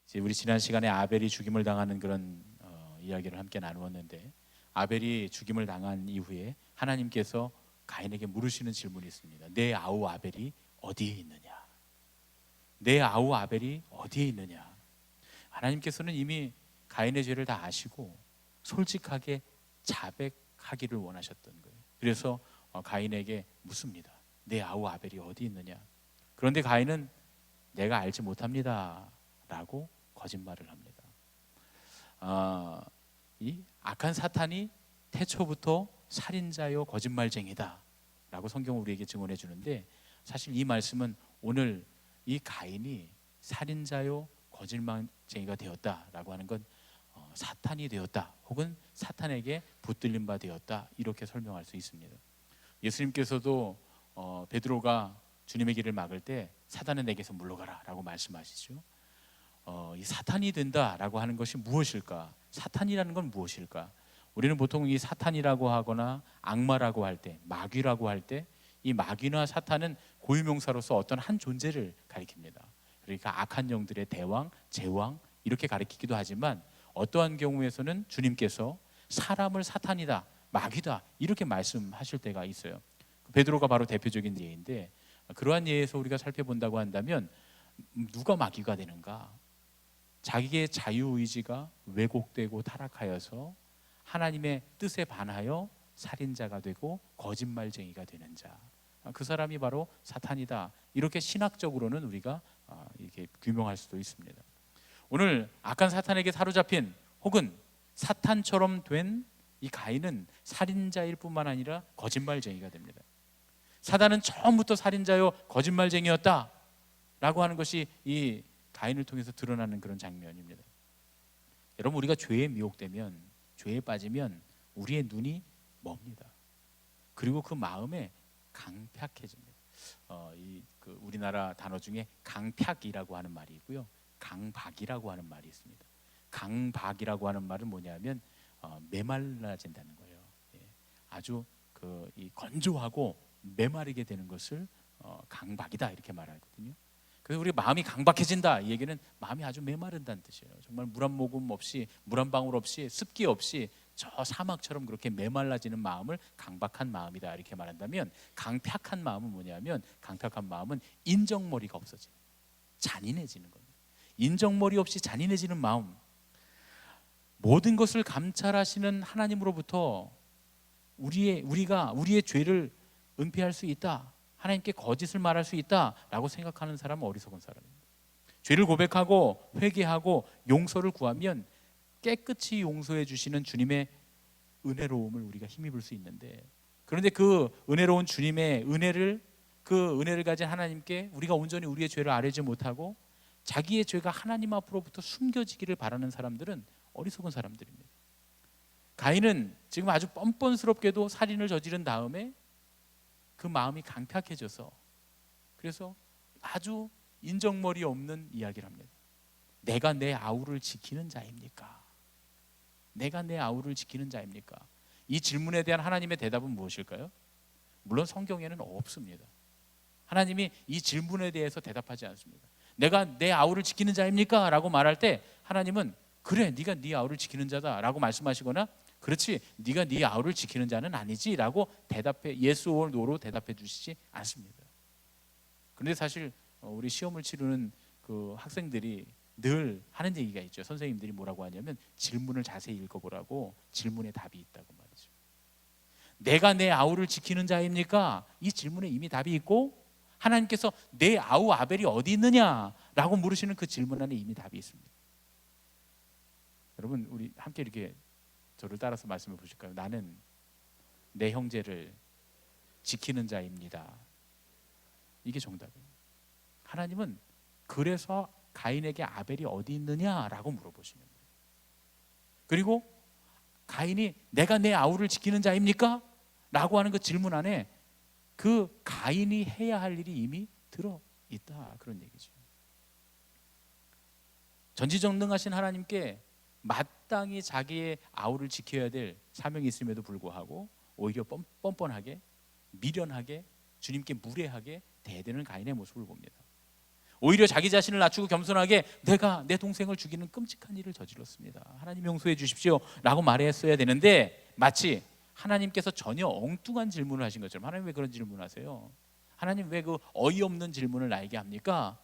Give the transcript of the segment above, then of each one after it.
이제 우리 지난 시간에 아벨이 죽임을 당하는 그런 이야기를 함께 나누었는데, 아벨이 죽임을 당한 이후에 하나님께서 가인에게 물으시는 질문이 있습니다. 내 아우 아벨이 어디에 있느냐? 내 아우 아벨이 어디에 있느냐? 하나님께서는 이미 가인의 죄를 다 아시고 솔직하게 자백하기를 원하셨던 거예요. 그래서 가인에게 묻습니다. 내 아우 아벨이 어디 있느냐? 그런데 가인은 내가 알지 못합니다 라고 거짓말을 합니다. 이 악한 사탄이 태초부터 살인자요 거짓말쟁이다 라고 성경은 우리에게 증언해 주는데, 사실 이 말씀은 오늘 이 가인이 살인자요 거짓말쟁이가 되었다라고 하는 건 사탄이 되었다, 혹은 사탄에게 붙들린 바 되었다, 이렇게 설명할 수 있습니다. 예수님께서도 베드로가 주님의 길을 막을 때 사단은 내게서 물러가라 라고 말씀하시죠. 이 사탄이 된다라고 하는 것이 무엇일까? 사탄이라는 건 무엇일까? 우리는 보통 이 사탄이라고 하거나 악마라고 할 때, 마귀라고 할 때, 이 마귀나 사탄은 고유명사로서 어떤 한 존재를 가리킵니다. 그러니까 악한 영들의 대왕, 제왕 이렇게 가리키기도 하지만, 어떠한 경우에서는 주님께서 사람을 사탄이다, 마귀다 이렇게 말씀하실 때가 있어요. 베드로가 바로 대표적인 예인데, 그러한 예에서 우리가 살펴본다고 한다면 누가 마귀가 되는가? 자기의 자유의지가 왜곡되고 타락하여서 하나님의 뜻에 반하여 살인자가 되고 거짓말쟁이가 되는 자, 그 사람이 바로 사탄이다, 이렇게 신학적으로는 우리가 이렇게 규명할 수도 있습니다. 오늘 악한 사탄에게 사로잡힌, 혹은 사탄처럼 된 이 가인은 살인자일 뿐만 아니라 거짓말쟁이가 됩니다. 사단은 처음부터 살인자요 거짓말쟁이였다 라고 하는 것이 이 가인을 통해서 드러나는 그런 장면입니다. 여러분, 우리가 죄에 미혹되면, 죄에 빠지면 우리의 눈이 멉니다. 그리고 그 마음에 강팍해집니다. 우리나라 단어 중에 강팍이라고 하는 말이 있고요, 강박이라고 하는 말이 있습니다. 강박이라고 하는 말은 뭐냐면 메말라진다는 거예요. 아주 이 건조하고 메마르게 되는 것을 강박이다 이렇게 말하거든요. 그래서 우리 마음이 강박해진다, 이 얘기는 마음이 아주 메마른다는 뜻이에요. 정말 물 한 모금 없이, 물 한 방울 없이, 습기 없이 저 사막처럼 그렇게 메말라지는 마음을 강박한 마음이다 이렇게 말한다면, 강팍한 마음은 뭐냐면, 강팍한 마음은 인정머리가 없어지는, 잔인해지는 겁니다. 인정머리 없이 잔인해지는 마음, 모든 것을 감찰하시는 하나님으로부터 우리가 우리의 죄를 은폐할 수 있다, 하나님께 거짓을 말할 수 있다라고 생각하는 사람은 어리석은 사람입니다. 죄를 고백하고 회개하고 용서를 구하면 깨끗이 용서해 주시는 주님의 은혜로움을 우리가 힘입을 수 있는데, 그런데 그 은혜로운 주님의 은혜를, 그 은혜를 가진 하나님께 우리가 온전히 우리의 죄를 아뢰지 못하고 자기의 죄가 하나님 앞으로부터 숨겨지기를 바라는 사람들은 어리석은 사람들입니다. 가인은 지금 아주 뻔뻔스럽게도 살인을 저지른 다음에 그 마음이 강팍해져서, 그래서 아주 인정머리 없는 이야기를 합니다. 내가 내 아우를 지키는 자입니까? 내가 내 아우를 지키는 자입니까? 이 질문에 대한 하나님의 대답은 무엇일까요? 물론 성경에는 없습니다. 하나님이 이 질문에 대해서 대답하지 않습니다. 내가 내 아우를 지키는 자입니까? 라고 말할 때 하나님은 그래, 네가 네 아우를 지키는 자다 라고 말씀하시거나, 그렇지, 네가 네 아우를 지키는 자는 아니지 라고 대답해, yes or no로 대답해 주시지 않습니다. 그런데 사실 우리 시험을 치르는 그 학생들이 늘 하는 얘기가 있죠. 선생님들이 뭐라고 하냐면, 질문을 자세히 읽어보라고, 질문에 답이 있다고 말이죠. 내가 내 아우를 지키는 자입니까? 이 질문에 이미 답이 있고, 하나님께서 내 아우 아벨이 어디 있느냐라고 물으시는 그 질문 안에 이미 답이 있습니다. 여러분, 우리 함께 이렇게 저를 따라서 말씀해 보실까요? 나는 내 형제를 지키는 자입니다. 이게 정답이에요. 하나님은 그래서 가인에게 아벨이 어디 있느냐라고 물어보시는 거예요. 그리고 가인이 내가 내 아우를 지키는 자입니까? 라고 하는 그 질문 안에 그 가인이 해야 할 일이 이미 들어있다, 그런 얘기죠. 전지전능하신 하나님께 마땅히 자기의 아우를 지켜야 될 사명이 있음에도 불구하고 오히려 뻔뻔하게, 미련하게, 주님께 무례하게 대드는 가인의 모습을 봅니다. 오히려 자기 자신을 낮추고 겸손하게 내가 내 동생을 죽이는 끔찍한 일을 저질렀습니다. 하나님 용서해 주십시오 라고 말했어야 되는데 마치 하나님께서 전혀 엉뚱한 질문을 하신 것처럼, 하나님 왜 그런 질문을 하세요? 하나님 왜 그 어이없는 질문을 나에게 합니까?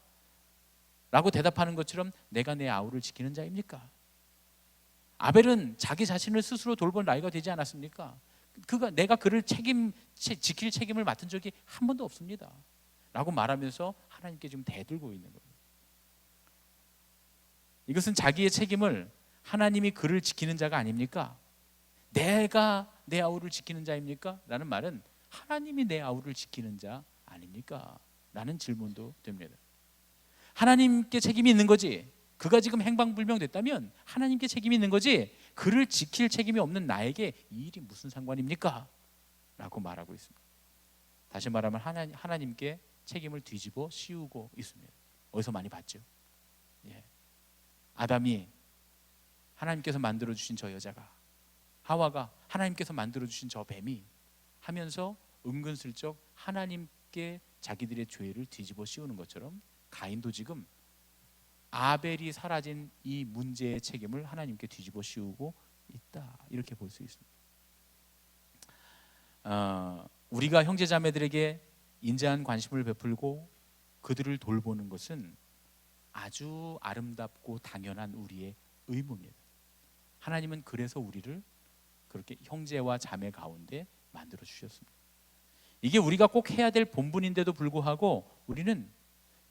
라고 대답하는 것처럼 내가 내 아우를 지키는 자입니까? 아벨은 자기 자신을 스스로 돌볼 나이가 되지 않았습니까? 내가 그를 지킬 책임을 맡은 적이 한 번도 없습니다 라고 말하면서 하나님께 지금 대들고 있는 거예요. 이것은 자기의 책임을 하나님이 그를 지키는 자가 아닙니까? 내가 내 아우를 지키는 자입니까? 라는 말은 하나님이 내 아우를 지키는 자 아닙니까? 라는 질문도 됩니다. 하나님께 책임이 있는 거지, 그가 지금 행방불명됐다면 하나님께 책임이 있는 거지, 그를 지킬 책임이 없는 나에게 이 일이 무슨 상관입니까? 라고 말하고 있습니다. 다시 말하면 하나님께 책임을 뒤집어 씌우고 있습니다. 어디서 많이 봤죠? 아담이 하나님께서 만들어주신 저 여자가, 하와가 하나님께서 만들어주신 저 뱀이 하면서 은근슬쩍 하나님께 자기들의 죄를 뒤집어 씌우는 것처럼 가인도 지금 아벨이 사라진 이 문제의 책임을 하나님께 뒤집어 씌우고 있다, 이렇게 볼 수 있습니다. 우리가 형제자매들에게 인자한 관심을 베풀고 그들을 돌보는 것은 아주 아름답고 당연한 우리의 의무입니다. 하나님은 그래서 우리를 그렇게 형제와 자매 가운데 만들어 주셨습니다. 이게 우리가 꼭 해야 될 본분인데도 불구하고 우리는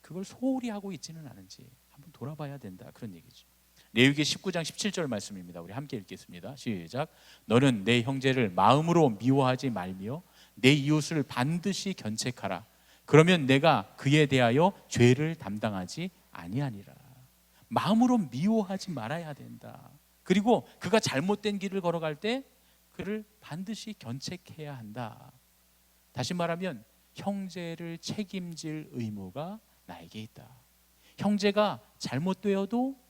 그걸 소홀히 하고 있지는 않은지 한번 돌아봐야 된다, 그런 얘기죠. 레위기 19장 17절 말씀입니다. 우리 함께 읽겠습니다. 시작. 너는 내 형제를 마음으로 미워하지 말며 내 이웃을 반드시 견책하라. 그러면 내가 그에 대하여 죄를 담당하지 아니하니라. 마음으로 미워하지 말아야 된다. 그리고 그가 잘못된 길을 걸어갈 때 그를 반드시 견책해야 한다. 다시 말하면 형제를 책임질 의무가 나에게 있다. 형제가 잘못되어도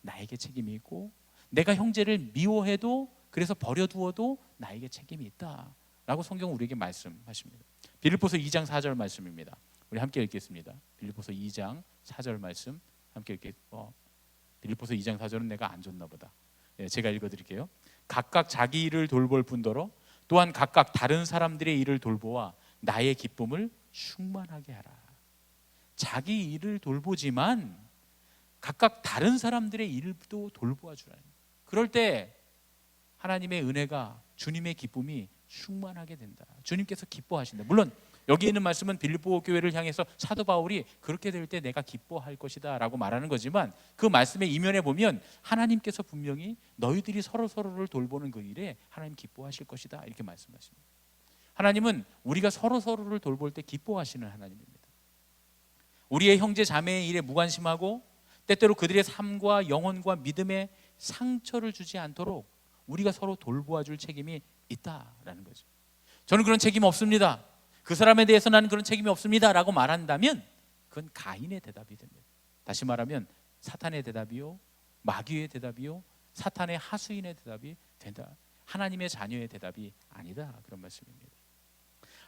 나에게 책임이 있고, 내가 형제를 미워해도, 그래서 버려두어도 나에게 책임이 있다 라고 성경은 우리에게 말씀하십니다. 빌립보서 2장 4절 말씀입니다. 우리 함께 읽겠습니다. 빌립보서 2장 4절 말씀 함께 빌립보서 2장 4절은 내가 안 줬나 보다. 제가 읽어드릴게요. 각각 자기 일을 돌볼 뿐더러 또한 각각 다른 사람들의 일을 돌보아 나의 기쁨을 충만하게 하라. 자기 일을 돌보지만 각각 다른 사람들의 일도 돌보아 주라는 거예요. 그럴 때 하나님의 은혜가, 주님의 기쁨이 충만하게 된다. 주님께서 기뻐하신다. 물론 여기 있는 말씀은 빌립보 교회를 향해서 사도 바울이 그렇게 될 때 내가 기뻐할 것이다 라고 말하는 거지만, 그 말씀의 이면에 보면 하나님께서 분명히 너희들이 서로를 돌보는 그 일에 하나님 기뻐하실 것이다 이렇게 말씀하십니다. 하나님은 우리가 서로를 돌볼 때 기뻐하시는 하나님입니다. 우리의 형제 자매의 일에 무관심하고 때때로 그들의 삶과 영혼과 믿음에 상처를 주지 않도록 우리가 서로 돌보아 줄 책임이 있다라는 거죠. 저는 그런 책임 없습니다, 그 사람에 대해서 나는 그런 책임이 없습니다 라고 말한다면 그건 가인의 대답이 됩니다. 다시 말하면 사탄의 대답이요, 마귀의 대답이요, 사탄의 하수인의 대답이 된다. 하나님의 자녀의 대답이 아니다, 그런 말씀입니다.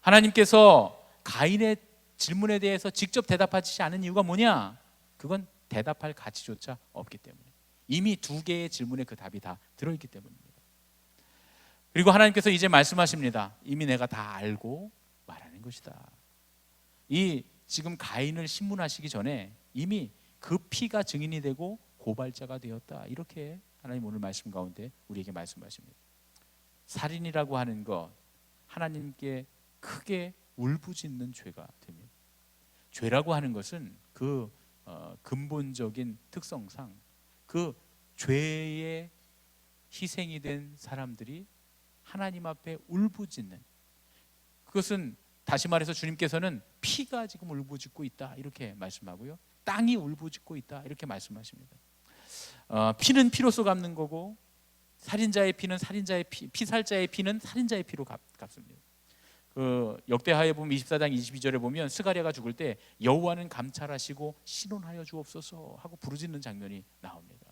하나님께서 가인의 질문에 대해서 직접 대답하지 않은 이유가 뭐냐? 그건 대답할 가치조차 없기 때문에, 이미 두 개의 질문에 그 답이 다 들어있기 때문입니다. 그리고 하나님께서 이제 말씀하십니다. 이미 내가 다 알고 말하는 것이다. 이 지금 가인을 신문하시기 전에 이미 그 피가 증인이 되고 고발자가 되었다, 이렇게 하나님 오늘 말씀 가운데 우리에게 말씀하십니다. 살인이라고 하는 것, 하나님께 크게 울부짖는 죄가 됩니다. 죄라고 하는 것은 그 근본적인 특성상 그 죄의 희생이 된 사람들이 하나님 앞에 울부짖는, 그것은 다시 말해서 주님께서는 피가 지금 울부짖고 있다 이렇게 말씀하고요, 땅이 울부짖고 있다 이렇게 말씀하십니다. 피는 피로써 갚는 거고, 살인자의 피는 살인자의 피살자의 피는 살인자의 피로 갚습니다. 그 역대하에 보면 24장 22절에 보면 스가랴가 죽을 때 여호와는 감찰하시고 신원하여 주옵소서 하고 부르짖는 장면이 나옵니다.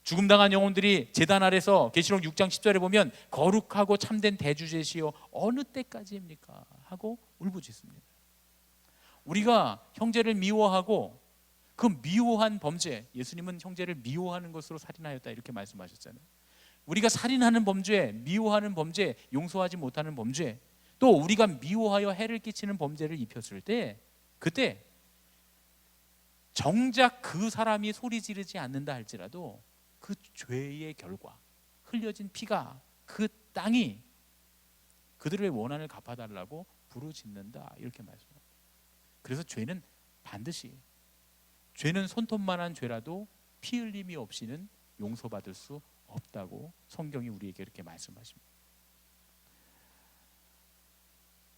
죽음당한 영혼들이 제단 아래서 계시록 6장 10절에 보면 거룩하고 참된 대주제시여 어느 때까지입니까 하고 울부짖습니다. 우리가 형제를 미워하고 그 미워한 범죄, 예수님은 형제를 미워하는 것으로 살인하였다 이렇게 말씀하셨잖아요. 우리가 살인하는 범죄, 미워하는 범죄, 용서하지 못하는 범죄, 또 우리가 미워하여 해를 끼치는 범죄를 입혔을 때, 그때 정작 그 사람이 소리 지르지 않는다 할지라도 그 죄의 결과, 흘려진 피가, 그 땅이 그들의 원한을 갚아달라고 부르짖는다 이렇게 말씀합니다. 그래서 죄는 반드시, 죄는 손톱만한 죄라도 피 흘림이 없이는 용서받을 수 없다고 성경이 우리에게 이렇게 말씀하십니다.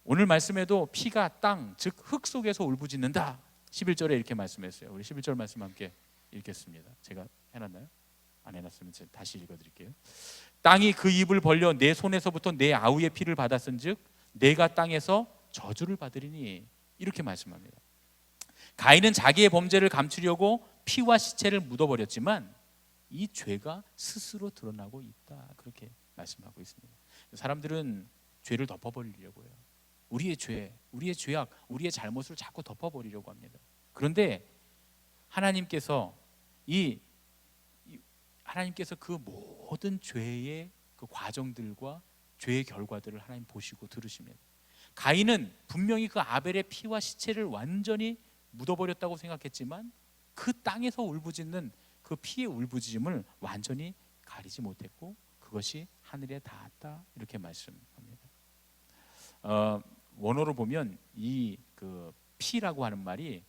오늘 말씀에도 피가 땅, 즉 흙 속에서 울부짖는다 11절에 이렇게 말씀했어요. 우리 11절 말씀 함께 읽겠습니다. 제가 해놨나요? 안 해놨으면 제가 다시 읽어드릴게요. 땅이 그 입을 벌려 내 손에서부터 내 아우의 피를 받았은즉 내가 땅에서 저주를 받으리니 이렇게 말씀합니다. 가인은 자기의 범죄를 감추려고 피와 시체를 묻어버렸지만 이 죄가 스스로 드러나고 있다 그렇게 말씀하고 있습니다. 사람들은 죄를 덮어버리려고 해요. 우리의 죄, 우리의 죄악, 우리의 잘못을 자꾸 덮어버리려고 합니다. 그런데 하나님께서 그 모든 죄의 그 과정들과 죄의 결과들을 하나님 보시고 들으십니다. 가인은 분명히 그 아벨의 피와 시체를 완전히 묻어버렸다고 생각했지만 그 땅에서 울부짖는 그 피의 울부짖음을 완전히 가리지 못했고 그것이 하늘에 닿았다 이렇게 말씀합니다. 원어로 보면 이 그 피라고 하는 말이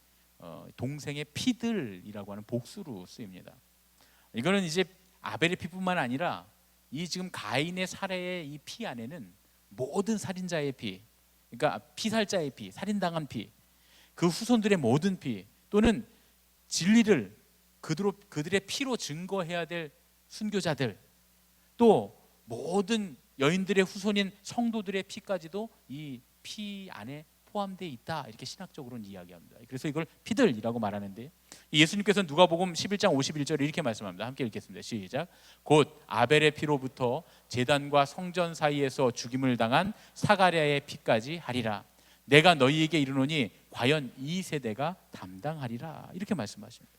동생의 피들이라고 하는 복수로 쓰입니다. 이거는 이제 아벨의 피뿐만 아니라 이 지금 가인의 살해의 이 피 안에는 모든 살인자의 피, 그러니까 피살자의 피, 살인당한 피, 그 후손들의 모든 피, 또는 진리를 그들의 피로 증거해야 될 순교자들, 또 모든 여인들의 후손인 성도들의 피까지도 이 피 안에 포함되어 있다 이렇게 신학적으로는 이야기합니다. 그래서 이걸 피들이라고 말하는데 예수님께서는 누가복음 11장 51절에 이렇게 말씀합니다. 함께 읽겠습니다. 시작. 곧 아벨의 피로부터 제단과 성전 사이에서 죽임을 당한 사가랴의 피까지 하리라. 내가 너희에게 이르노니 과연 이 세대가 담당하리라 이렇게 말씀하십니다.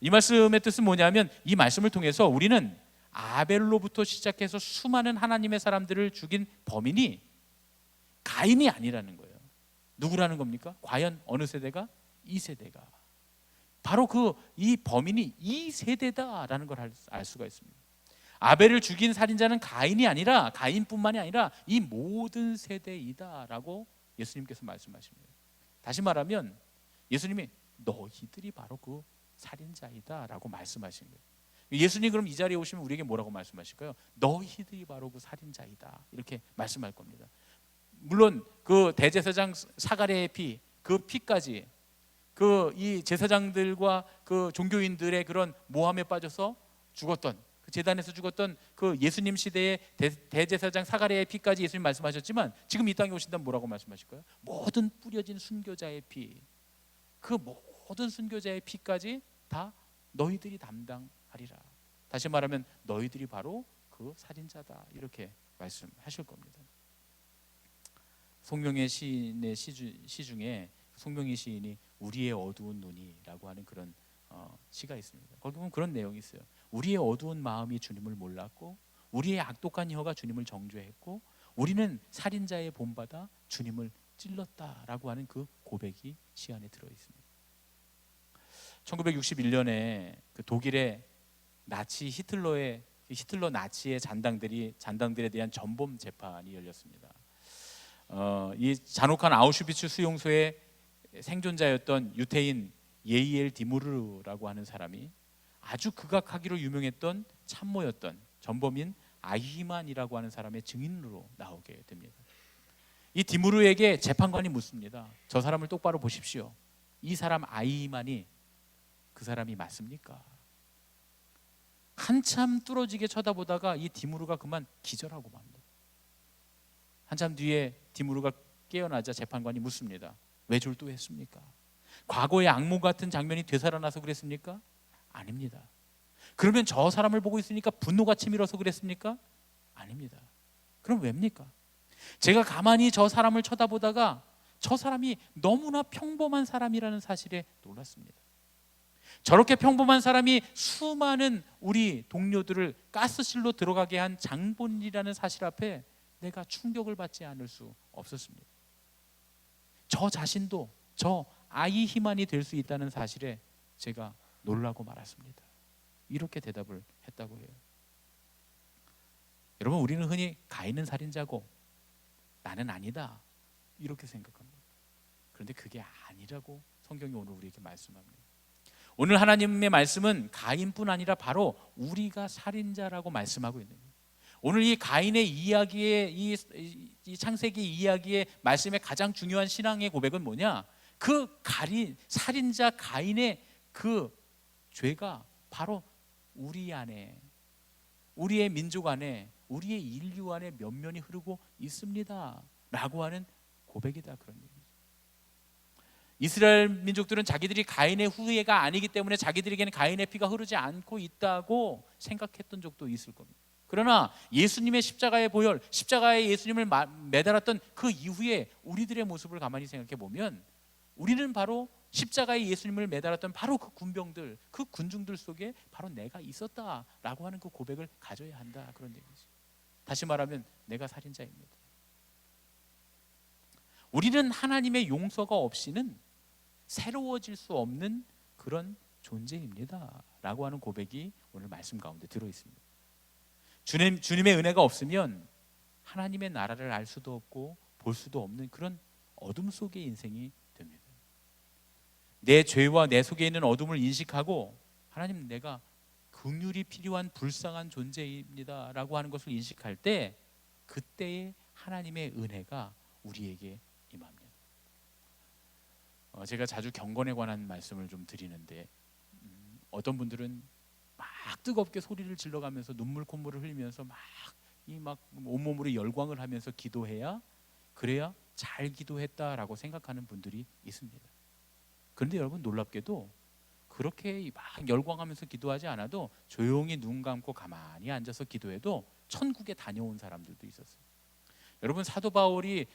이 말씀의 뜻은 뭐냐면 이 말씀을 통해서 우리는 아벨로부터 시작해서 수많은 하나님의 사람들을 죽인 범인이 가인이 아니라는 거예요. 누구라는 겁니까? 과연 어느 세대가? 이 세대가. 바로 이 범인이 이 세대다라는 걸 알 수가 있습니다. 아벨을 죽인 살인자는 가인이 아니라, 가인뿐만이 아니라 이 모든 세대이다라고 예수님께서 말씀하십니다. 다시 말하면 예수님이 너희들이 바로 그 살인자이다라고 말씀하신 거예요. 예수님 그럼 이 자리에 오시면 우리에게 뭐라고 말씀하실까요? 너희들이 바로 그 살인자이다 이렇게 말씀할 겁니다. 물론 그 대제사장 사가랴의 피, 그 피까지 그 이 제사장들과 그 종교인들의 그런 모함에 빠져서 죽었던, 그 제단에서 죽었던 그 예수님 시대의 대제사장 사가랴의 피까지 예수님 말씀하셨지만 지금 이 땅에 오신다면 뭐라고 말씀하실까요? 모든 뿌려진 순교자의 피, 그 모든 순교자의 피까지 다 너희들이 담당하리라. 다시 말하면 너희들이 바로 그 살인자다 이렇게 말씀하실 겁니다. 송명의 시인의 시 중에 송명의 시인이 우리의 어두운 눈이라고 하는 그런 시가 있습니다. 거기 보면 그런 내용이 있어요. 우리의 어두운 마음이 주님을 몰랐고 우리의 악독한 혀가 주님을 정죄했고 우리는 살인자의 본받아 주님을 찔렀다라고 하는 그 고백이 시 안에 들어 있습니다. 1961년에 그 독일의 나치 히틀러 나치의 잔당들에 대한 전범 재판이 열렸습니다. 이 잔혹한 아우슈비츠 수용소의 생존자였던 유태인 예이엘 디무르라고 하는 사람이 아주 극악하기로 유명했던 참모였던 전범인 아히만이라고 하는 사람의 증인으로 나오게 됩니다. 이 디무르에게 재판관이 묻습니다. 저 사람을 똑바로 보십시오. 이 사람 아히만이 그 사람이 맞습니까? 한참 뚫어지게 쳐다보다가 이 디무르가 그만 기절하고 맙니다. 한참 뒤에 디무르가 깨어나자 재판관이 묻습니다. 왜 졸도했습니까? 과거의 악몽 같은 장면이 되살아나서 그랬습니까? 아닙니다. 그러면 저 사람을 보고 있으니까 분노가 치밀어서 그랬습니까? 아닙니다. 그럼 왜입니까? 제가 가만히 저 사람을 쳐다보다가 저 사람이 너무나 평범한 사람이라는 사실에 놀랐습니다. 저렇게 평범한 사람이 수많은 우리 동료들을 가스실로 들어가게 한 장본인이라는 사실 앞에 내가 충격을 받지 않을 수 없었습니다. 저 자신도 저 아이 희만이 될 수 있다는 사실에 제가 놀라고 말았습니다. 이렇게 대답을 했다고 해요. 여러분, 우리는 흔히 가인은 살인자고 나는 아니다 이렇게 생각합니다. 그런데 그게 아니라고 성경이 오늘 우리에게 말씀합니다. 오늘 하나님의 말씀은 가인뿐 아니라 바로 우리가 살인자라고 말씀하고 있는 거예요. 오늘 이 가인의 이야기의 이 창세기 이야기의 말씀의 가장 중요한 신앙의 고백은 뭐냐? 그 살인자 가인의 그 죄가 바로 우리 안에, 우리의 민족 안에, 우리의 인류 안에 면면이 흐르고 있습니다 라고 하는 고백이다, 그런 얘기죠. 이스라엘 민족들은 자기들이 가인의 후예가 아니기 때문에 자기들에게는 가인의 피가 흐르지 않고 있다고 생각했던 적도 있을 겁니다. 그러나 예수님의 십자가의 보혈, 십자가에 예수님을 매달았던 그 이후에 우리들의 모습을 가만히 생각해 보면 우리는 바로 십자가에 예수님을 매달았던 바로 그 군병들, 그 군중들 속에 바로 내가 있었다라고 하는 그 고백을 가져야 한다, 그런 얘기죠. 다시 말하면 내가 살인자입니다. 우리는 하나님의 용서가 없이는 새로워질 수 없는 그런 존재입니다 라고 하는 고백이 오늘 말씀 가운데 들어있습니다. 주님의 은혜가 없으면 하나님의 나라를 알 수도 없고 볼 수도 없는 그런 어둠 속의 인생이 됩니다. 내 죄와 내 속에 있는 어둠을 인식하고 하나님, 내가 긍휼이 필요한 불쌍한 존재입니다 라고 하는 것을 인식할 때 그때의 하나님의 은혜가 우리에게 임합니다. 제가 자주 경건에 관한 말씀을 좀 드리는데 어떤 분들은 막 뜨겁게 소리를 질러가면서 눈물 콧물을 흘리면서 막 온몸으로 열광을 하면서 기도해야, 그래야 잘 기도했다라고 생각하는 분들이 있습니다. 그런데 여러분, 놀랍게도 그렇게 막 열광하면서 기도하지 않아도 조용히 눈 감고 가만히 앉아서 기도해도 천국에 다녀온 사람들도 있었어요. 여러분, 사도 바울이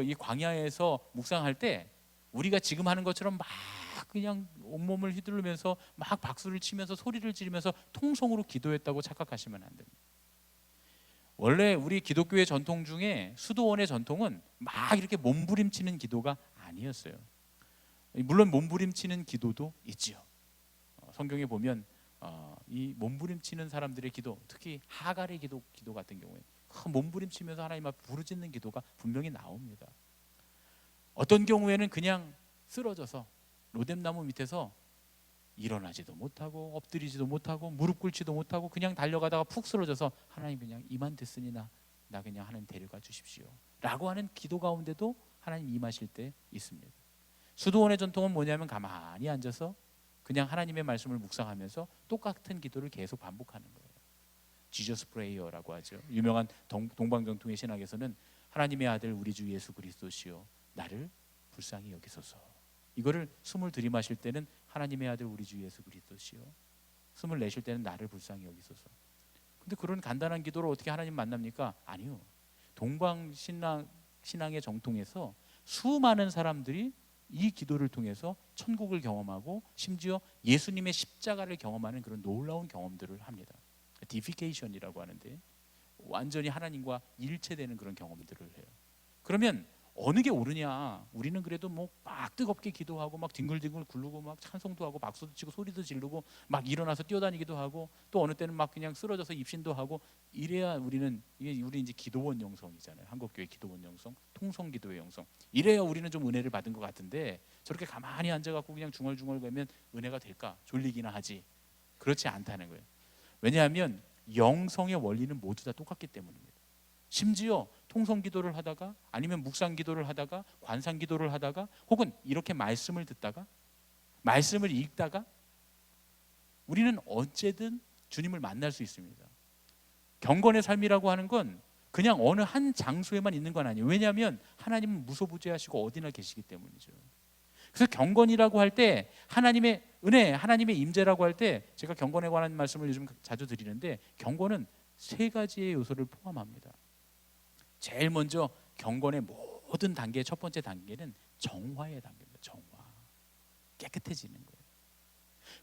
이 광야에서 묵상할 때 우리가 지금 하는 것처럼 막 그냥 온몸을 휘두르면서 막 박수를 치면서 소리를 지르면서 통성으로 기도했다고 착각하시면 안 됩니다. 원래 우리 기독교의 전통 중에 수도원의 전통은 막 이렇게 몸부림치는 기도가 아니었어요. 물론 몸부림치는 기도도 있지요. 성경에 보면 이 몸부림치는 사람들의 기도, 특히 하갈의 기도 같은 경우에 몸부림치면서 하나님 앞에 부르짖는 기도가 분명히 나옵니다. 어떤 경우에는 그냥 쓰러져서 로뎀나무 밑에서 일어나지도 못하고 엎드리지도 못하고 무릎 꿇지도 못하고 그냥 달려가다가 푹 쓰러져서 하나님, 그냥 이만 됐으니 나 그냥 하나님 데려가 주십시오 라고 하는 기도 가운데도 하나님 임하실 때 있습니다. 수도원의 전통은 뭐냐면 가만히 앉아서 그냥 하나님의 말씀을 묵상하면서 똑같은 기도를 계속 반복하는 거예요. 지저스 프레이어라고 하죠. 유명한 동방정통의 신학에서는 하나님의 아들 우리 주 예수 그리스도시요 나를 불쌍히 여기소서. 이거를 숨을 들이마실 때는 하나님의 아들 우리 주 예수 그리스도시요, 숨을 내쉴 때는 나를 불쌍히 여기소서. 근데 그런 간단한 기도로 어떻게 하나님 만납니까? 아니요. 동방신앙의 정통에서 수많은 사람들이 이 기도를 통해서 천국을 경험하고 심지어 예수님의 십자가를 경험하는 그런 놀라운 경험들을 합니다. 디피케이션이라고 하는데 완전히 하나님과 일체되는 그런 경험들을 해요. 그러면 어느 게 옳으냐? 우리는 그래도 막 뜨겁게 기도하고 막 뒹굴뒹굴 굴르고 막 찬송도 하고 박수도 치고 소리도 지르고 막 일어나서 뛰어다니기도 하고 또 어느 때는 막 그냥 쓰러져서 입신도 하고 이래야 우리 이제 기도원 영성이잖아요. 한국교회 기도원 영성, 통성기도의 영성. 이래야 우리는 좀 은혜를 받은 것 같은데 저렇게 가만히 앉아갖고 그냥 중얼중얼 거면 은혜가 될까? 졸리기나 하지. 그렇지 않다는 거예요. 왜냐하면 영성의 원리는 모두 다 똑같기 때문입니다. 심지어 통성기도를 하다가 아니면 묵상기도를 하다가 관상기도를 하다가 혹은 이렇게 말씀을 듣다가 말씀을 읽다가 우리는 언제든 주님을 만날 수 있습니다. 경건의 삶이라고 하는 건 그냥 어느 한 장소에만 있는 건 아니에요. 왜냐하면 하나님은 무소부재하시고 어디나 계시기 때문이죠. 그래서 경건이라고 할 때 하나님의 은혜, 하나님의 임재라고 할 때 제가 경건에 관한 말씀을 요즘 자주 드리는데 경건은 세 가지의 요소를 포함합니다. 제일 먼저 경건의 모든 단계의 첫 번째 단계는 정화의 단계입니다. 정화. 깨끗해지는 거예요.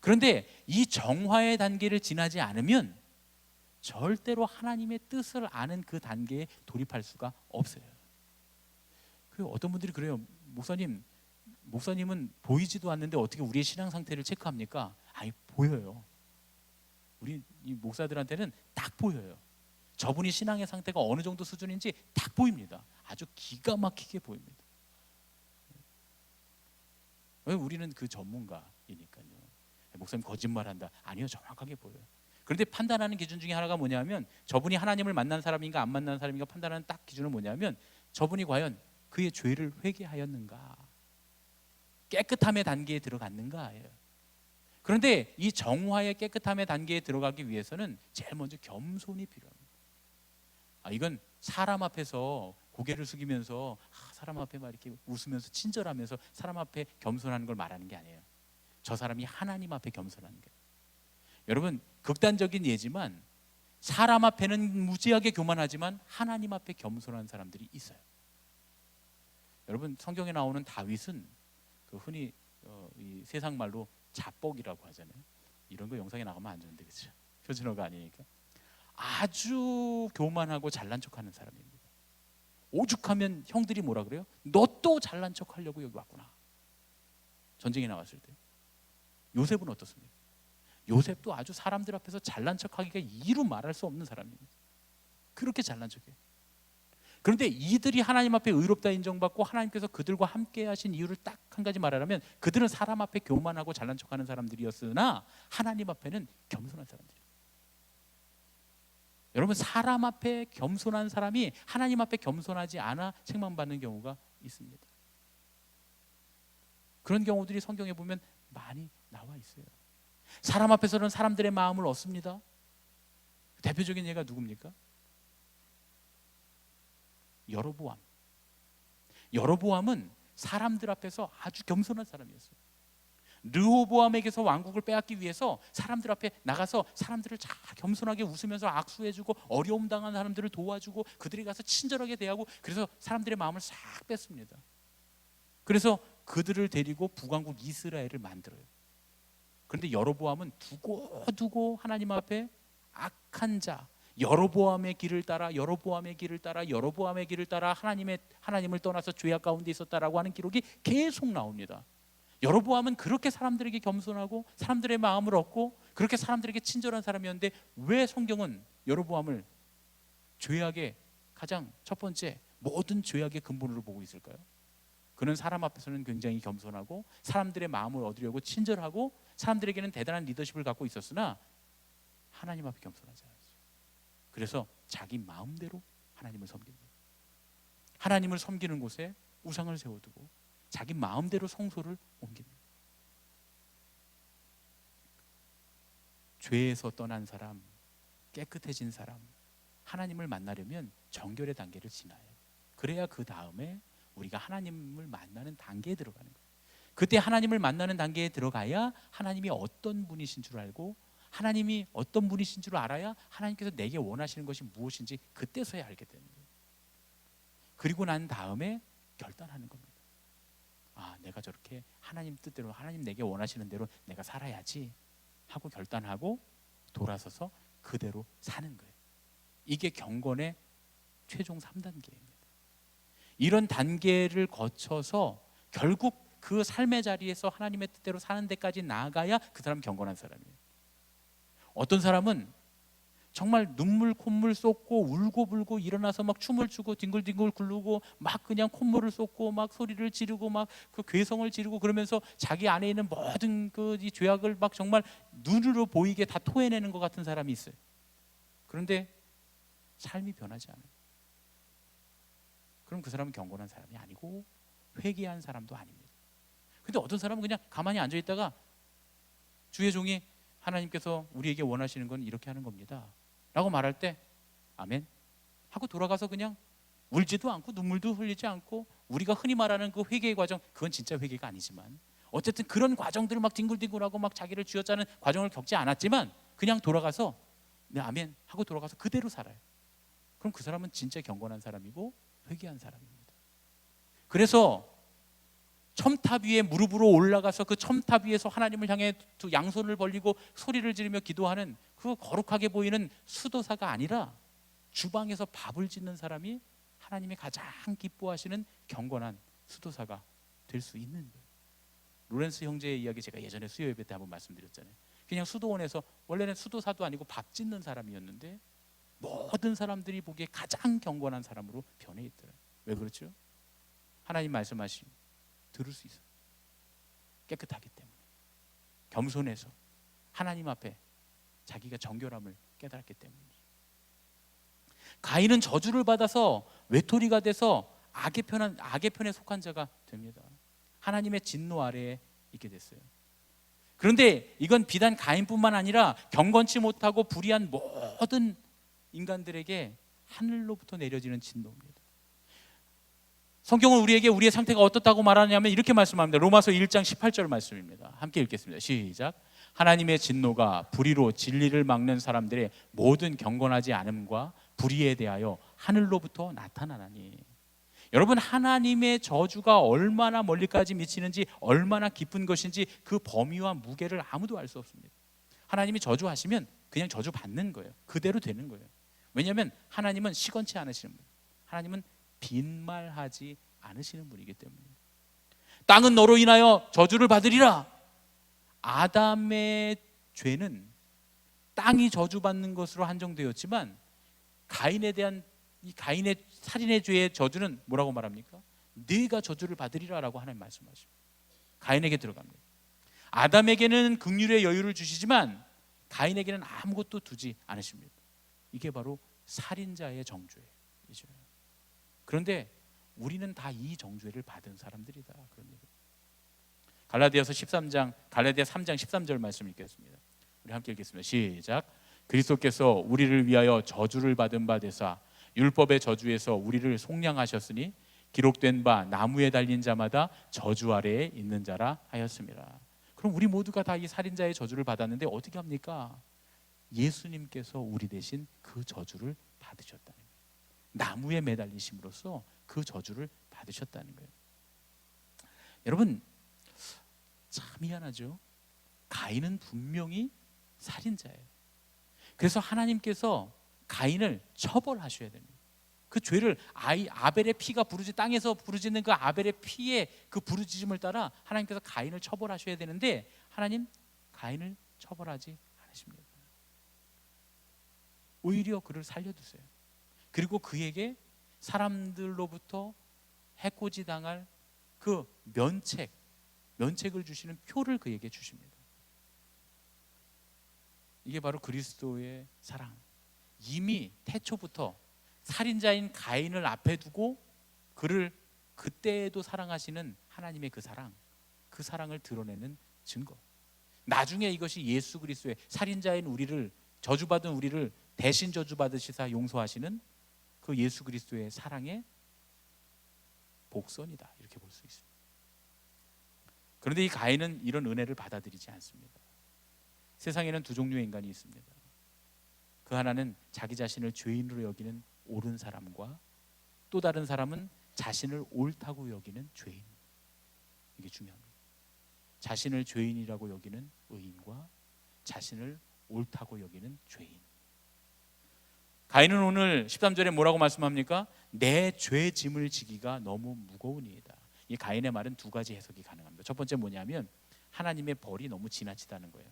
그런데 이 정화의 단계를 지나지 않으면 절대로 하나님의 뜻을 아는 그 단계에 돌입할 수가 없어요. 그 어떤 분들이 그래요. 목사님은 보이지도 않는데 어떻게 우리의 신앙 상태를 체크합니까? 아니, 보여요. 우리 이 목사들한테는 딱 보여요. 저분이 신앙의 상태가 어느 정도 수준인지 딱 보입니다. 아주 기가 막히게 보입니다. 왜? 우리는 그 전문가이니까요. 목사님 거짓말한다. 아니요, 정확하게 보여요. 그런데 판단하는 기준 중에 하나가 뭐냐면, 저분이 하나님을 만난 사람인가 안 만난 사람인가 판단하는 딱 기준은 뭐냐면, 저분이 과연 그의 죄를 회개하였는가, 깨끗함의 단계에 들어갔는가예요. 그런데 이 정화의 깨끗함의 단계에 들어가기 위해서는 제일 먼저 겸손이 필요합니다. 이건 사람 앞에서 고개를 숙이면서 사람 앞에 막 이렇게 웃으면서 친절하면서 사람 앞에 겸손하는 걸 말하는 게 아니에요. 저 사람이 하나님 앞에 겸손하는 거예요. 여러분, 극단적인 예지만 사람 앞에는 무지하게 교만하지만 하나님 앞에 겸손한 사람들이 있어요. 여러분, 성경에 나오는 다윗은 그 흔히 이 세상 말로 자뻑이라고 하잖아요. 이런 거 영상에 나가면 안 좋은데, 그렇죠? 표준어가 아니니까. 아주 교만하고 잘난 척하는 사람입니다. 오죽하면 형들이 뭐라 그래요? 너 또 잘난 척하려고 여기 왔구나. 전쟁에 나왔을 때. 요셉은 어떻습니까? 요셉도 아주 사람들 앞에서 잘난 척하기가 이루 말할 수 없는 사람입니다. 그렇게 잘난 척해요. 그런데 이들이 하나님 앞에 의롭다 인정받고 하나님께서 그들과 함께 하신 이유를 딱 한 가지 말하라면, 그들은 사람 앞에 교만하고 잘난 척하는 사람들이었으나 하나님 앞에는 겸손한 사람들이에요. 여러분, 사람 앞에 겸손한 사람이 하나님 앞에 겸손하지 않아 책망받는 경우가 있습니다. 그런 경우들이 성경에 보면 많이 나와 있어요. 사람 앞에서는 사람들의 마음을 얻습니다. 대표적인 예가 누굽니까? 여로보암. 여로보암은 사람들 앞에서 아주 겸손한 사람이었어요. 르호보암에게서 왕국을 빼앗기 위해서 사람들 앞에 나가서 사람들을 잘 겸손하게 웃으면서 악수해주고, 어려움 당한 사람들을 도와주고, 그들이 가서 친절하게 대하고, 그래서 사람들의 마음을 싹 뺐습니다. 그래서 그들을 데리고 북왕국 이스라엘을 만들어요. 그런데 여로보암은 두고두고 하나님 앞에 악한 자, 여로보암의 길을 따라 하나님을 떠나서 죄악 가운데 있었다라고 하는 기록이 계속 나옵니다. 여로보암은 그렇게 사람들에게 겸손하고 사람들의 마음을 얻고 그렇게 사람들에게 친절한 사람이었는데, 왜 성경은 여로보암을 죄악의 가장 첫 번째 모든 죄악의 근본으로 보고 있을까요? 그는 사람 앞에서는 굉장히 겸손하고 사람들의 마음을 얻으려고 친절하고 사람들에게는 대단한 리더십을 갖고 있었으나 하나님 앞에 겸손하지 않았어요. 그래서 자기 마음대로 하나님을 섬깁니다. 하나님을 섬기는 곳에 우상을 세워두고 자기 마음대로 성소를 옮깁니다. 죄에서 떠난 사람, 깨끗해진 사람, 하나님을 만나려면 정결의 단계를 지나요. 그래야 그 다음에 우리가 하나님을 만나는 단계에 들어가는 거예요. 그때 하나님을 만나는 단계에 들어가야 하나님이 어떤 분이신 줄 알고, 하나님이 어떤 분이신 줄 알아야 하나님께서 내게 원하시는 것이 무엇인지 그때서야 알게 되는 거예요. 그리고 난 다음에 결단하는 겁니다. 내가 저렇게 하나님 뜻대로, 하나님 내게 원하시는 대로 내가 살아야지 하고 결단하고 돌아서서 그대로 사는 거예요. 이게 경건의 최종 3단계입니다. 이런 단계를 거쳐서 결국 그 삶의 자리에서 하나님의 뜻대로 사는 데까지 나아가야 그 사람 경건한 사람이에요. 어떤 사람은 정말 눈물 콧물 쏟고 울고불고 일어나서 막 춤을 추고 뒹굴뒹굴 굴르고 막 그냥 콧물을 쏟고 막 소리를 지르고 막 그 괴성을 지르고 그러면서 자기 안에 있는 모든 그 이 죄악을 막 정말 눈으로 보이게 다 토해내는 것 같은 사람이 있어요. 그런데 삶이 변하지 않아요. 그럼 그 사람은 경건한 사람이 아니고 회개한 사람도 아닙니다. 근데 어떤 사람은 그냥 가만히 앉아 있다가 주의 종이 하나님께서 우리에게 원하시는 건 이렇게 하는 겁니다 라고 말할 때 아멘 하고 돌아가서 그냥 울지도 않고 눈물도 흘리지 않고, 우리가 흔히 말하는 그 회개의 과정, 그건 진짜 회개가 아니지만 어쨌든 그런 과정들을 막 뒹굴뒹굴하고 막 자기를 쥐어짜는 과정을 겪지 않았지만 그냥 돌아가서 네 아멘 하고 돌아가서 그대로 살아요. 그럼 그 사람은 진짜 경건한 사람이고 회개한 사람입니다. 그래서 첨탑 위에 무릎으로 올라가서 그 첨탑 위에서 하나님을 향해 두 양손을 벌리고 소리를 지르며 기도하는 그 거룩하게 보이는 수도사가 아니라 주방에서 밥을 짓는 사람이 하나님이 가장 기뻐하시는 경건한 수도사가 될 수 있는 거예요. 로렌스 형제의 이야기 제가 예전에 수요 예배 때 한번 말씀드렸잖아요. 그냥 수도원에서 원래는 수도사도 아니고 밥 짓는 사람이었는데 모든 사람들이 보기에 가장 경건한 사람으로 변해 있더라고요. 왜 그렇죠? 하나님 말씀하시면 들을 수 있어요. 깨끗하기 때문에, 겸손해서 하나님 앞에 자기가 정결함을 깨달았기 때문이죠. 가인은 저주를 받아서 외톨이가 돼서 악의 편에 속한 자가 됩니다. 하나님의 진노 아래에 있게 됐어요. 그런데 이건 비단 가인뿐만 아니라 경건치 못하고 불의한 모든 인간들에게 하늘로부터 내려지는 진노입니다. 성경은 우리에게 우리의 상태가 어떻다고 말하냐면 이렇게 말씀합니다. 로마서 1장 18절 말씀입니다. 함께 읽겠습니다. 시작. 하나님의 진노가 불의로 진리를 막는 사람들의 모든 경건하지 않음과 불의에 대하여 하늘로부터 나타나나니. 여러분, 하나님의 저주가 얼마나 멀리까지 미치는지, 얼마나 깊은 것인지 그 범위와 무게를 아무도 알 수 없습니다. 하나님이 저주하시면 그냥 저주 받는 거예요. 그대로 되는 거예요. 왜냐하면 하나님은 시건치 않으시는 분, 하나님은 빈말하지 않으시는 분이기 때문에. 땅은 너로 인하여 저주를 받으리라. 아담의 죄는 땅이 저주받는 것으로 한정되었지만 가인에 대한 이 가인의 살인의 죄의 저주는 뭐라고 말합니까? 네가 저주를 받으리라라고 하나님 말씀하십니다. 가인에게 들어갑니다. 아담에게는 긍휼의 여유를 주시지만 가인에게는 아무것도 두지 않으십니다. 이게 바로 살인자의 정죄이죠. 그런데 우리는 다 이 정죄를 받은 사람들이다, 그런 얘기. 갈라디아 3장 13절 말씀 읽겠습니다. 우리 함께 읽겠습니다. 시작. 그리스도께서 우리를 위하여 저주를 받은 바 되사 율법의 저주에서 우리를 속량하셨으니 기록된 바 나무에 달린 자마다 저주 아래에 있는 자라 하였습니다. 그럼 우리 모두가 다 이 살인자의 저주를 받았는데 어떻게 합니까? 예수님께서 우리 대신 그 저주를 받으셨다는 거예요. 나무에 매달리심으로써 그 저주를 받으셨다는 거예요. 여러분, 참 미안하죠. 가인은 분명히 살인자예요. 그래서 하나님께서 가인을 처벌하셔야 됩니다. 그 죄를 아벨의 피가 땅에서 부르짖는 그 아벨의 피의 그 부르짖음을 따라 하나님께서 가인을 처벌하셔야 되는데 하나님 가인을 처벌하지 않으십니다. 오히려 그를 살려두세요. 그리고 그에게 사람들로부터 해코지 당할 그 면책을 주시는 표를 그에게 주십니다. 이게 바로 그리스도의 사랑. 이미 태초부터 살인자인 가인을 앞에 두고 그를 그때에도 사랑하시는 하나님의 그 사랑을 드러내는 증거. 나중에 이것이 예수 그리스도의 살인자인 우리를, 저주받은 우리를 대신 저주받으시사 용서하시는 그 예수 그리스도의 사랑의 복선이다, 이렇게 볼 수 있습니다. 그런데 이 가인은 이런 은혜를 받아들이지 않습니다. 세상에는 두 종류의 인간이 있습니다. 그 하나는 자기 자신을 죄인으로 여기는 옳은 사람과 또 다른 사람은 자신을 옳다고 여기는 죄인. 이게 중요합니다. 자신을 죄인이라고 여기는 의인과 자신을 옳다고 여기는 죄인. 가인은 오늘 13절에 뭐라고 말씀합니까? 내 죄 짐을 지기가 너무 무거우니이다. 이 가인의 말은 두 가지 해석이 가능합니다. 첫 번째 뭐냐면 하나님의 벌이 너무 지나치다는 거예요.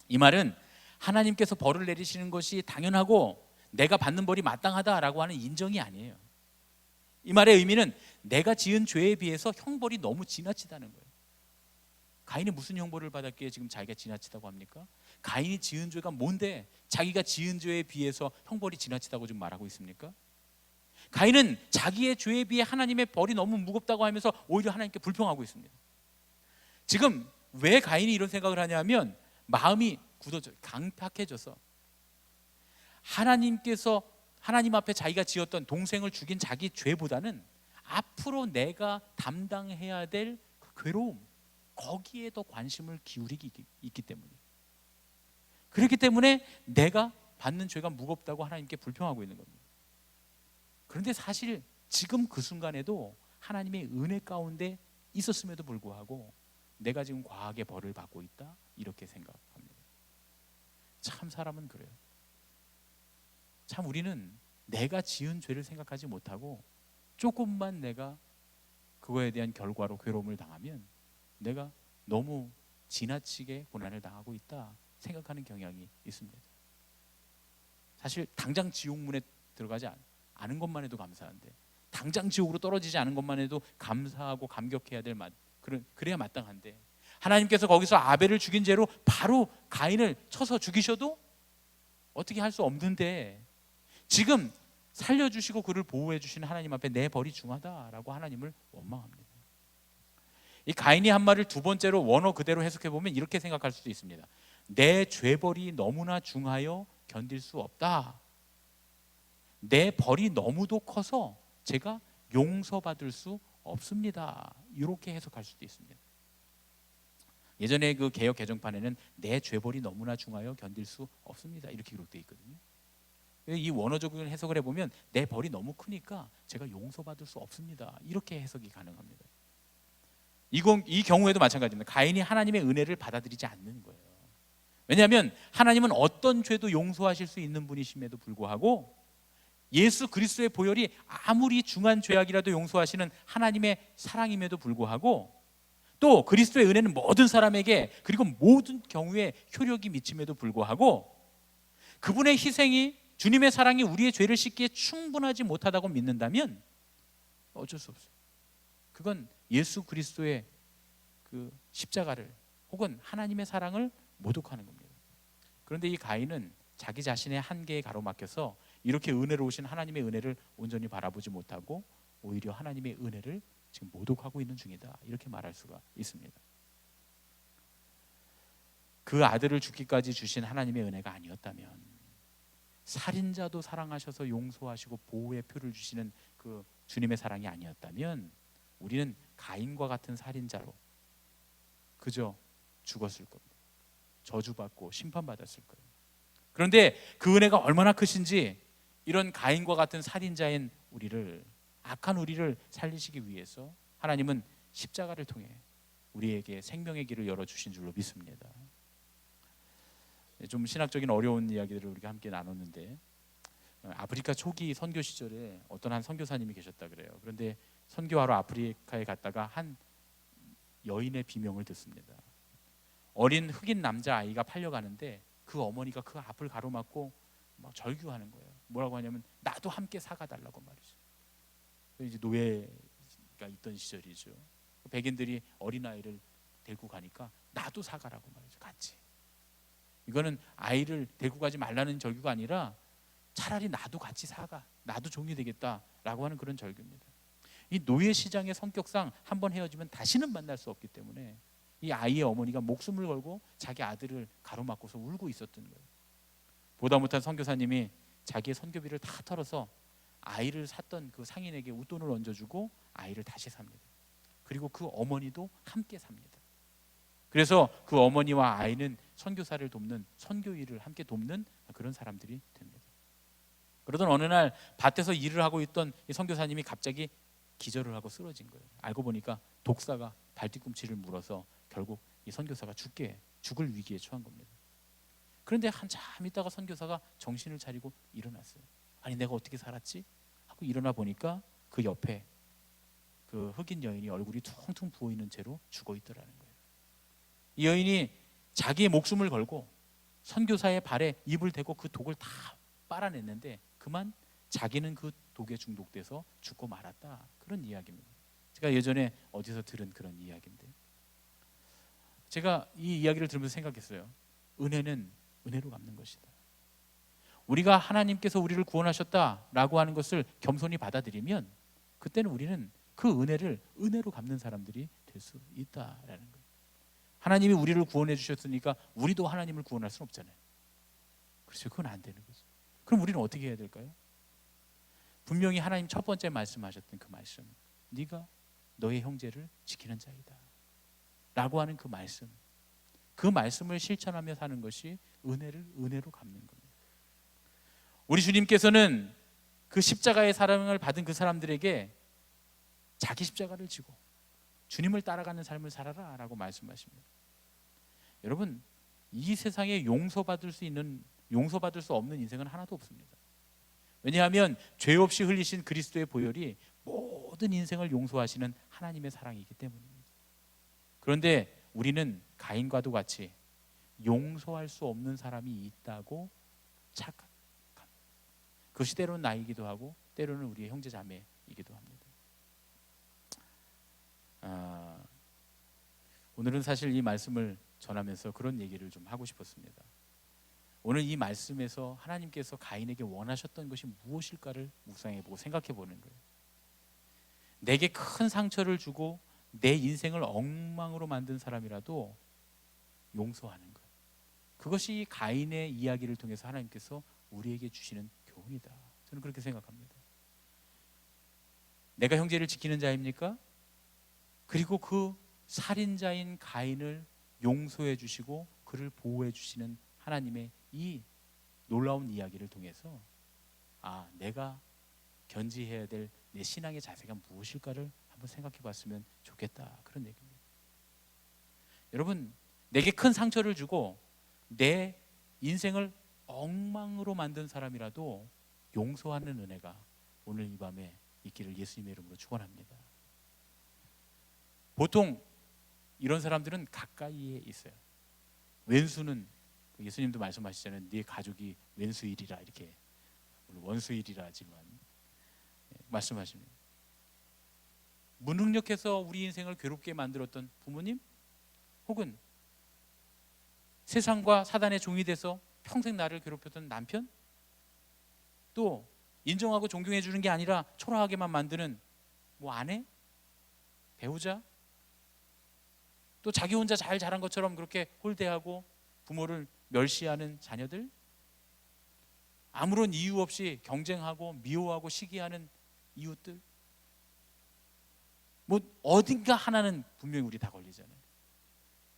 이 말은 하나님께서 벌을 내리시는 것이 당연하고 내가 받는 벌이 마땅하다라고 하는 인정이 아니에요. 이 말의 의미는 내가 지은 죄에 비해서 형벌이 너무 지나치다는 거예요. 가인이 무슨 형벌을 받았기에 지금 자기가 지나치다고 합니까? 가인이 지은 죄가 뭔데 자기가 지은 죄에 비해서 형벌이 지나치다고 지금 말하고 있습니까? 가인은 자기의 죄에 비해 하나님의 벌이 너무 무겁다고 하면서 오히려 하나님께 불평하고 있습니다. 지금 왜 가인이 이런 생각을 하냐면 마음이 굳어져 강팍해져서 하나님 앞에 자기가 지었던 동생을 죽인 자기 죄보다는 앞으로 내가 담당해야 될 그 괴로움, 거기에 더 관심을 기울이기 있기 때문에, 그렇기 때문에 내가 받는 죄가 무겁다고 하나님께 불평하고 있는 겁니다. 그런데 사실 지금 그 순간에도 하나님의 은혜 가운데 있었음에도 불구하고 내가 지금 과하게 벌을 받고 있다, 이렇게 생각합니다. 참 사람은 그래요. 참 우리는 내가 지은 죄를 생각하지 못하고 조금만 내가 그거에 대한 결과로 괴로움을 당하면 내가 너무 지나치게 고난을 당하고 있다 생각하는 경향이 있습니다. 사실 당장 지옥문에 들어가지 않은 것만 해도 감사한데, 당장 지옥으로 떨어지지 않은 것만 해도 감사하고 감격해야 될 그래야 마땅한데, 하나님께서 거기서 아벨을 죽인 죄로 바로 가인을 쳐서 죽이셔도 어떻게 할 수 없는데, 지금 살려주시고 그를 보호해 주시는 하나님 앞에 내 벌이 중하다라고 하나님을 원망합니다. 이 가인이 한 말을 두 번째로 원어 그대로 해석해 보면 이렇게 생각할 수도 있습니다. 내 죄벌이 너무나 중하여 견딜 수 없다. 내 벌이 너무도 커서 제가 용서받을 수 없습니다. 이렇게 해석할 수도 있습니다. 예전에 그 개역 개정판에는 내 죄벌이 너무나 중하여 견딜 수 없습니다, 이렇게 기록되어 있거든요. 이 원어적인 해석을 해보면 내 벌이 너무 크니까 제가 용서받을 수 없습니다, 이렇게 해석이 가능합니다. 이 경우에도 마찬가지입니다. 가인이 하나님의 은혜를 받아들이지 않는 거예요. 왜냐하면 하나님은 어떤 죄도 용서하실 수 있는 분이심에도 불구하고 예수 그리스도의 보혈이 아무리 중한 죄악이라도 용서하시는 하나님의 사랑임에도 불구하고, 또 그리스도의 은혜는 모든 사람에게 그리고 모든 경우에 효력이 미침에도 불구하고 그분의 희생이, 주님의 사랑이 우리의 죄를 씻기에 충분하지 못하다고 믿는다면 어쩔 수 없어요. 그건 예수 그리스도의 그 십자가를 혹은 하나님의 사랑을 모독하는 겁니다. 그런데 이 가인은 자기 자신의 한계에 가로막혀서 이렇게 은혜로우신 하나님의 은혜를 온전히 바라보지 못하고 오히려 하나님의 은혜를 지금 모독하고 있는 중이다, 이렇게 말할 수가 있습니다. 그 아들을 죽기까지 주신 하나님의 은혜가 아니었다면, 살인자도 사랑하셔서 용서하시고 보호의 표를 주시는 그 주님의 사랑이 아니었다면 우리는 가인과 같은 살인자로 그저 죽었을 겁니다. 저주받고 심판받았을 거예요. 그런데 그 은혜가 얼마나 크신지, 이런 가인과 같은 살인자인 우리를, 악한 우리를 살리시기 위해서 하나님은 십자가를 통해 우리에게 생명의 길을 열어주신 줄로 믿습니다. 좀 신학적인 어려운 이야기들을 우리가 함께 나눴는데, 아프리카 초기 선교 시절에 어떤 한 선교사님이 계셨다 그래요. 그런데 선교하러 아프리카에 갔다가 한 여인의 비명을 듣습니다. 어린 흑인 남자아이가 팔려가는데 그 어머니가 그 앞을 가로막고 막 절규하는 거예요. 뭐라고 하냐면 나도 함께 사가달라고 말이죠. 이제 노예가 있던 시절이죠. 백인들이 어린아이를 데리고 가니까 나도 사가라고 말이죠, 같이. 이거는 아이를 데리고 가지 말라는 절규가 아니라 차라리 나도 같이 사가, 나도 종이 되겠다라고 하는 그런 절규입니다. 이 노예 시장의 성격상 한번 헤어지면 다시는 만날 수 없기 때문에 이 아이의 어머니가 목숨을 걸고 자기 아들을 가로막고서 울고 있었던 거예요. 보다 못한 선교사님이 자기의 선교비를 다 털어서 아이를 샀던 그 상인에게 웃돈을 얹어주고 아이를 다시 삽니다. 그리고 그 어머니도 함께 삽니다. 그래서 그 어머니와 아이는 선교사를 돕는, 선교 일을 함께 돕는 그런 사람들이 됩니다. 그러던 어느 날 밭에서 일을 하고 있던 이 선교사님이 갑자기 기절을 하고 쓰러진 거예요. 알고 보니까 독사가 발뒤꿈치를 물어서 결국 이 선교사가 죽을 위기에 처한 겁니다. 그런데 한참 있다가 선교사가 정신을 차리고 일어났어요. 아니 내가 어떻게 살았지? 하고 일어나 보니까 그 옆에 그 흑인 여인이 얼굴이 퉁퉁 부어있는 채로 죽어 있더라는 거예요. 이 여인이 자기의 목숨을 걸고 선교사의 발에 입을 대고 그 독을 다 빨아냈는데 그만 자기는 그 독에 중독돼서 죽고 말았다, 그런 이야기입니다. 제가 예전에 어디서 들은 그런 이야기인데, 제가 이 이야기를 들으면서 생각했어요. 은혜는 은혜로 갚는 것이다. 우리가 하나님께서 우리를 구원하셨다라고 하는 것을 겸손히 받아들이면 그때는 우리는 그 은혜를 은혜로 갚는 사람들이 될 수 있다라는 거예요. 하나님이 우리를 구원해 주셨으니까 우리도 하나님을 구원할 수는 없잖아요. 그렇죠? 그건 안 되는 거죠. 그럼 우리는 어떻게 해야 될까요? 분명히 하나님 첫 번째 말씀하셨던 그 말씀, 네가 너의 형제를 지키는 자이다 라고 하는 그 말씀, 그 말씀을 실천하며 사는 것이 은혜를 은혜로 갚는 겁니다. 우리 주님께서는 그 십자가의 사랑을 받은 그 사람들에게 자기 십자가를 지고 주님을 따라가는 삶을 살아라 라고 말씀하십니다. 여러분, 이 세상에 용서받을 수 없는 인생은 하나도 없습니다. 왜냐하면 죄 없이 흘리신 그리스도의 보혈이 모든 인생을 용서하시는 하나님의 사랑이기 때문입니다. 그런데 우리는 가인과도 같이 용서할 수 없는 사람이 있다고 착각합니다. 그것이 때로는 나이기도 하고 때로는 우리의 형제 자매이기도 합니다. 오늘은 사실 이 말씀을 전하면서 그런 얘기를 좀 하고 싶었습니다. 오늘 이 말씀에서 하나님께서 가인에게 원하셨던 것이 무엇일까를 묵상해보고 생각해보는 거예요. 내게 큰 상처를 주고 내 인생을 엉망으로 만든 사람이라도 용서하는 것, 그것이 가인의 이야기를 통해서 하나님께서 우리에게 주시는 교훈이다. 저는 그렇게 생각합니다. 내가 형제를 지키는 자입니까? 그리고 그 살인자인 가인을 용서해 주시고 그를 보호해 주시는 하나님의 이 놀라운 이야기를 통해서 내가 견지해야 될 내 신앙의 자세가 무엇일까를 한번 생각해 봤으면 좋겠다, 그런 얘기입니다. 여러분, 내게 큰 상처를 주고 내 인생을 엉망으로 만든 사람이라도 용서하는 은혜가 오늘 이 밤에 있기를 예수님의 이름으로 축원합니다. 보통 이런 사람들은 가까이에 있어요. 왼수는, 예수님도 말씀하시잖아요. 네 가족이 왼수일이라, 이렇게 원수일이라 하지만 말씀하십니다. 무능력해서 우리 인생을 괴롭게 만들었던 부모님, 혹은 세상과 사단의 종이 돼서 평생 나를 괴롭혔던 남편, 또 인정하고 존경해 주는 게 아니라 초라하게만 만드는 아내, 배우자, 또 자기 혼자 잘 자란 것처럼 그렇게 홀대하고 부모를 멸시하는 자녀들, 아무런 이유 없이 경쟁하고 미워하고 시기하는 이웃들, 어딘가 하나는 분명히 우리 다 걸리잖아요.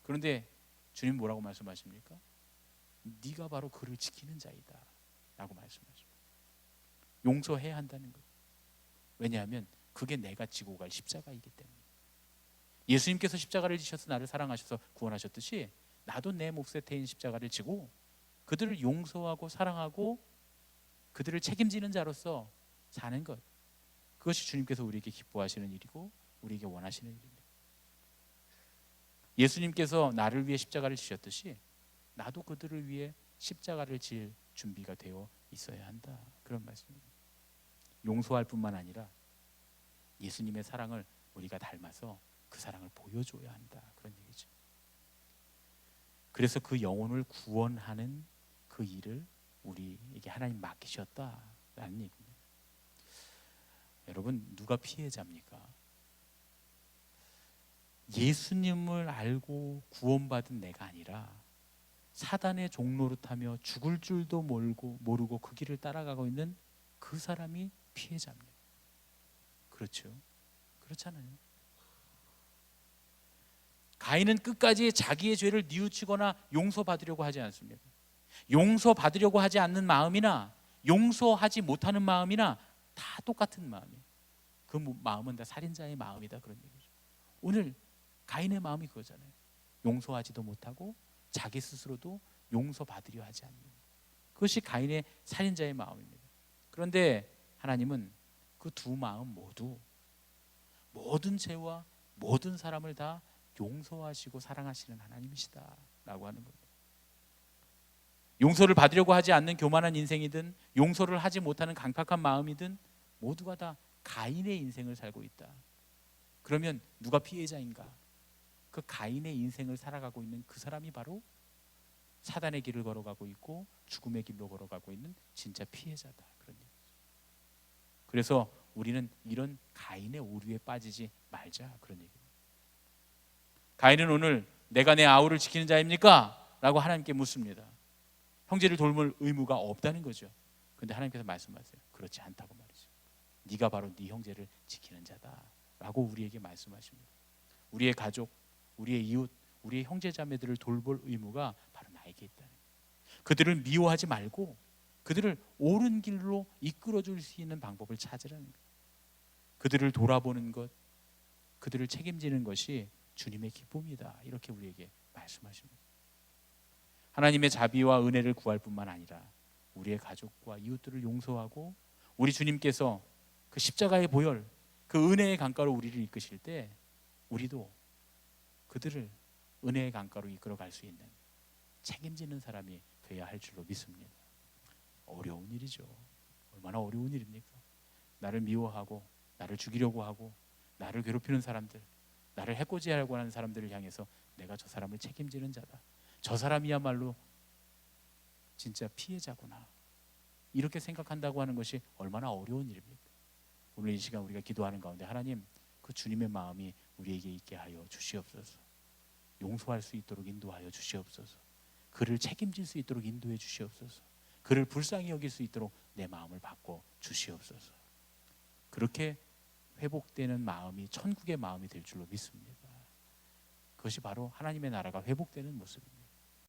그런데 주님 뭐라고 말씀하십니까? 네가 바로 그를 지키는 자이다 라고 말씀하십니다. 용서해야 한다는 것. 왜냐하면 그게 내가 지고 갈 십자가이기 때문에. 예수님께서 십자가를 지셔서 나를 사랑하셔서 구원하셨듯이 나도 내 몫에 태인 십자가를 지고 그들을 용서하고 사랑하고 그들을 책임지는 자로서 사는 것, 그것이 주님께서 우리에게 기뻐하시는 일이고 우리에게 원하시는 일입니다. 예수님께서 나를 위해 십자가를 지셨듯이 나도 그들을 위해 십자가를 질 준비가 되어 있어야 한다, 그런 말씀입니다. 용서할 뿐만 아니라 예수님의 사랑을 우리가 닮아서 그 사랑을 보여줘야 한다, 그런 얘기죠. 그래서 그 영혼을 구원하는 그 일을 우리에게 하나님 맡기셨다라는 얘기입니다. 여러분, 누가 피해자입니까? 예수님을 알고 구원받은 내가 아니라 사단의 종노릇하며 죽을 줄도 모르고 그 길을 따라가고 있는 그 사람이 피해자입니다. 그렇죠? 그렇잖아요. 가인은 끝까지 자기의 죄를 뉘우치거나 용서받으려고 하지 않습니다. 용서받으려고 하지 않는 마음이나 용서하지 못하는 마음이나 다 똑같은 마음이에요. 그 마음은 다 살인자의 마음이다, 그런 얘기죠. 오늘 가인의 마음이 그거잖아요. 용서하지도 못하고 자기 스스로도 용서받으려 하지 않는, 그것이 가인의 살인자의 마음입니다. 그런데 하나님은 그 두 마음 모두 모든 죄와 모든 사람을 다 용서하시고 사랑하시는 하나님이시다 라고 하는 겁니다. 용서를 받으려고 하지 않는 교만한 인생이든 용서를 하지 못하는 강팍한 마음이든 모두가 다 가인의 인생을 살고 있다. 그러면 누가 피해자인가? 그 가인의 인생을 살아가고 있는 그 사람이 바로 사단의 길을 걸어가고 있고 죽음의 길로 걸어가고 있는 진짜 피해자다, 그런 얘기죠. 그래서 우리는 이런 가인의 오류에 빠지지 말자, 그런 얘기입니다. 가인은 오늘 내가 내 아우를 지키는 자입니까? 라고 하나님께 묻습니다. 형제를 돌볼 의무가 없다는 거죠. 그런데 하나님께서 말씀하세요. 그렇지 않다고 말이죠. 네가 바로 네 형제를 지키는 자다 라고 우리에게 말씀하십니다. 우리의 가족, 우리의 이웃, 우리의 형제 자매들을 돌볼 의무가 바로 나에게 있다는 거예요. 그들을 미워하지 말고 그들을 옳은 길로 이끌어 줄 수 있는 방법을 찾으라는 거예요. 그들을 돌아보는 것, 그들을 책임지는 것이 주님의 기쁨이다. 이렇게 우리에게 말씀하십니다. 하나님의 자비와 은혜를 구할 뿐만 아니라 우리의 가족과 이웃들을 용서하고 우리 주님께서 그 십자가의 보혈, 그 은혜의 강가로 우리를 이끄실 때 우리도 그들을 은혜의 강가로 이끌어갈 수 있는 책임지는 사람이 되어야 할 줄로 믿습니다. 어려운 일이죠. 얼마나 어려운 일입니까? 나를 미워하고 나를 죽이려고 하고 나를 괴롭히는 사람들, 나를 해코지하려고 하는 사람들을 향해서 내가 저 사람을 책임지는 자다, 저 사람이야말로 진짜 피해자구나, 이렇게 생각한다고 하는 것이 얼마나 어려운 일입니까? 오늘 이 시간 우리가 기도하는 가운데 하나님, 그 주님의 마음이 우리에게 있게 하여 주시옵소서. 용서할 수 있도록 인도하여 주시옵소서. 그를 책임질 수 있도록 인도해 주시옵소서. 그를 불쌍히 여길 수 있도록 내 마음을 바꿔 주시옵소서. 그렇게 회복되는 마음이 천국의 마음이 될 줄로 믿습니다. 그것이 바로 하나님의 나라가 회복되는 모습입니다.